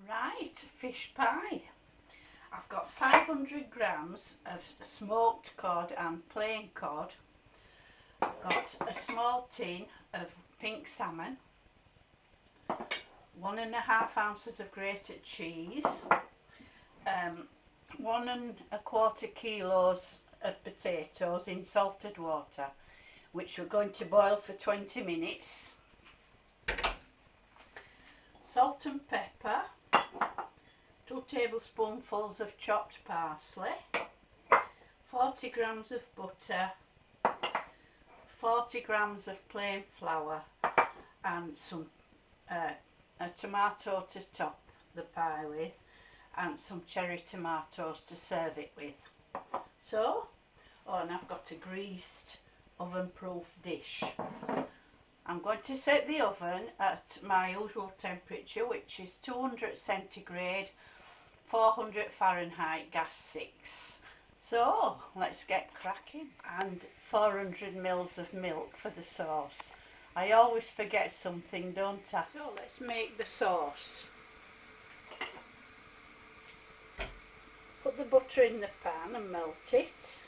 Right, fish pie. I've got 500 grams of smoked cod and plain cod. I've got a small tin of pink salmon, 1.5 ounces of grated cheese, 1¼ kilos of potatoes in salted water, which we're going to boil for 20 minutes. Salt and pepper, 2 tablespoonfuls of chopped parsley, 40 grams of butter, 40 grams of plain flour, and some a tomato to top the pie with, and some cherry tomatoes to serve it with. So, and I've got a greased oven-proof dish. I'm going to set the oven at my usual temperature, which is 200 centigrade, 400 Fahrenheit, gas 6. So let's get cracking. And 400 mils of milk for the sauce. I always forget something, don't I? So let's make the sauce. Put the butter in the pan and melt it.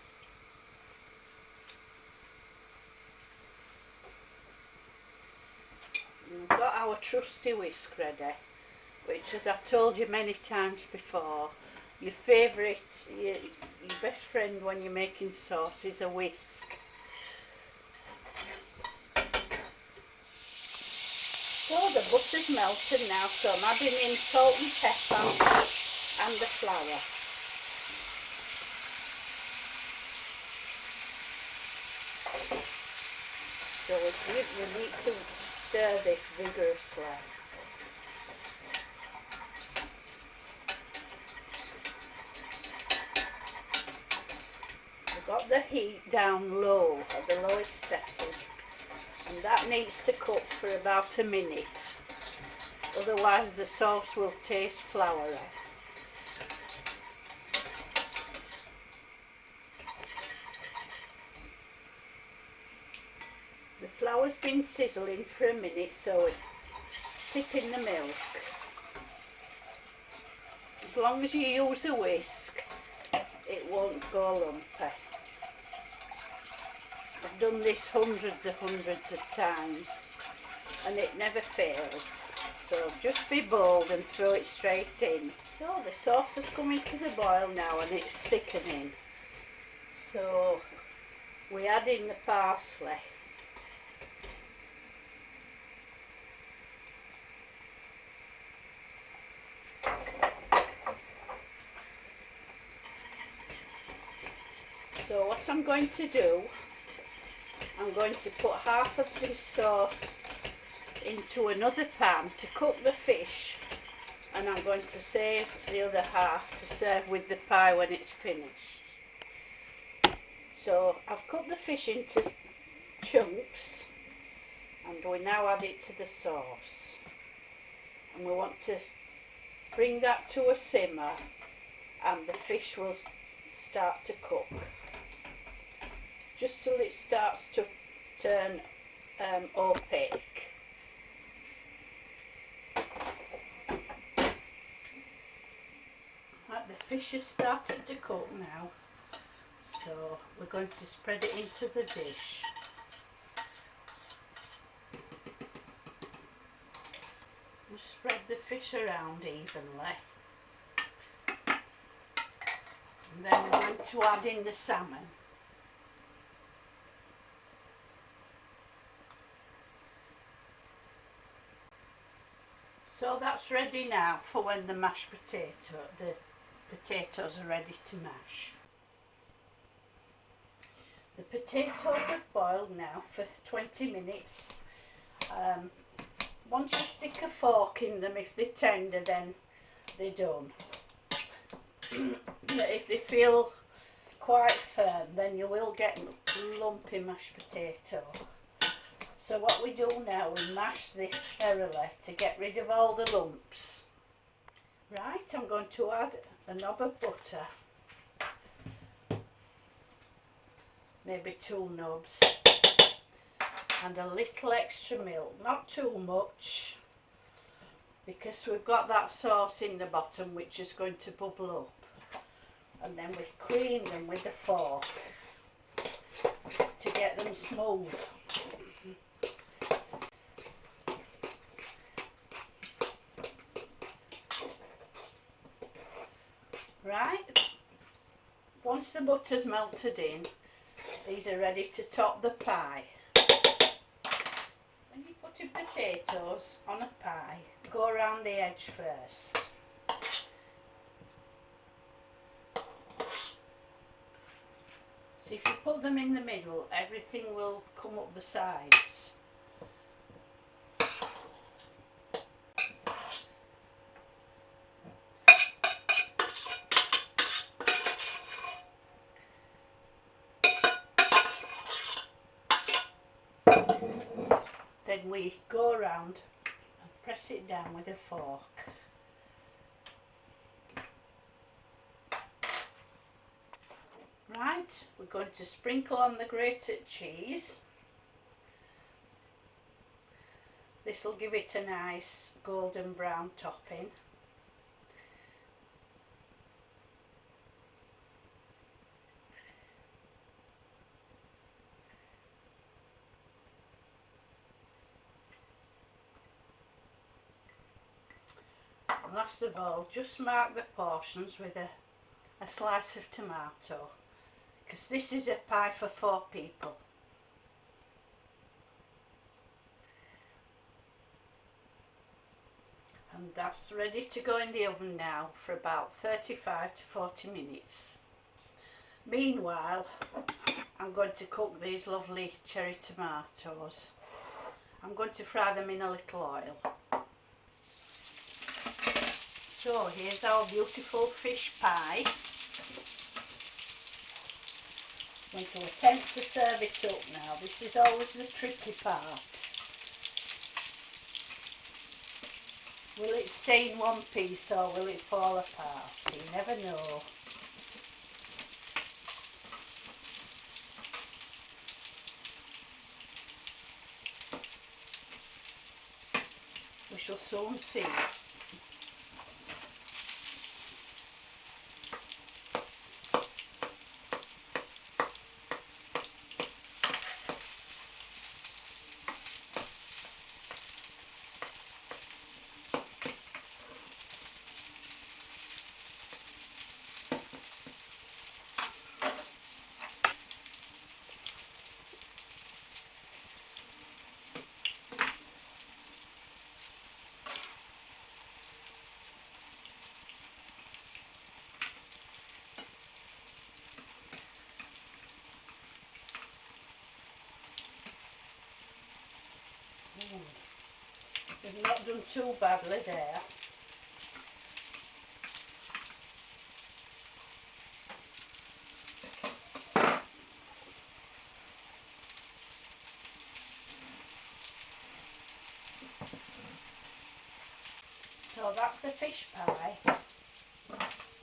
We've got our trusty whisk ready, which, as I've told you many times before, your favourite, your best friend when you're making sauce is a whisk. So the butter's melted now, so I'm adding in salt and pepper and the flour. So we need to stir this vigorously. I've got the heat down low, at the lowest setting, and that needs to cook for about a minute, otherwise the sauce will taste floury. The flour's been sizzling for a minute, so tip in the milk. As long as you use a whisk, it won't go lumpy. I've done this hundreds of times and it never fails. So just be bold and throw it straight in. So the sauce has come into the boil now and it's thickening. So we add in the parsley. So what I'm going to do, I'm going to put half of this sauce into another pan to cook the fish, and I'm going to save the other half to serve with the pie when it's finished. So I've cut the fish into chunks and we now add it to the sauce. And we want to bring that to a simmer and the fish will start to cook. Just till it starts to turn opaque. Right, the fish has started to cook now, so we're going to spread it into the dish. We'll spread the fish around evenly, and then we're going to add in the salmon. So that's ready now for when the the potatoes are ready to mash. The potatoes have boiled now for 20 minutes. Once you stick a fork in them, if they're tender, then they're done. If they feel quite firm, then you will get lumpy mashed potato. So what we do now, we mash this thoroughly to get rid of all the lumps. Right, I'm going to add a knob of butter, maybe 2 knobs, and a little extra milk, not too much. because we've got that sauce in the bottom which is going to bubble up, and then we cream them with a fork to get them smooth. Right, once the butter's melted in, these are ready to top the pie. When you put your potatoes on a pie, go around the edge first. So if you put them in the middle, everything will come up the sides. Then we go around and press it down with a fork. Right, we're going to sprinkle on the grated cheese. This will give it a nice golden brown topping. And last of all, just mark the portions with a slice of tomato, because this is a pie for 4 people. And that's ready to go in the oven now for about 35 to 40 minutes. Meanwhile, I'm going to cook these lovely cherry tomatoes. I'm going to fry them in a little oil. So here's our beautiful fish pie. I'm going to attempt to serve it up now. This is always the tricky part. Will it stay in one piece or will it fall apart? You never know. We shall soon see. We've not done too badly there. So that's the fish pie. I'm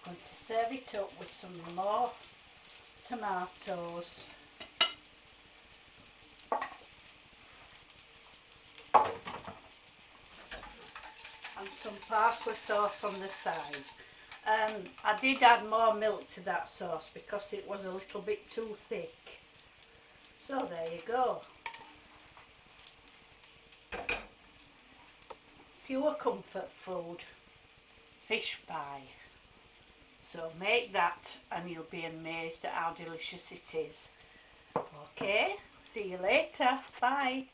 going to serve it up with some more tomatoes. And some parsley sauce on the side. I did add more milk to that sauce because it was a little bit too thick. So there you go. Pure comfort food, fish pie. So make that and you'll be amazed at how delicious it is. Okay, see you later. Bye.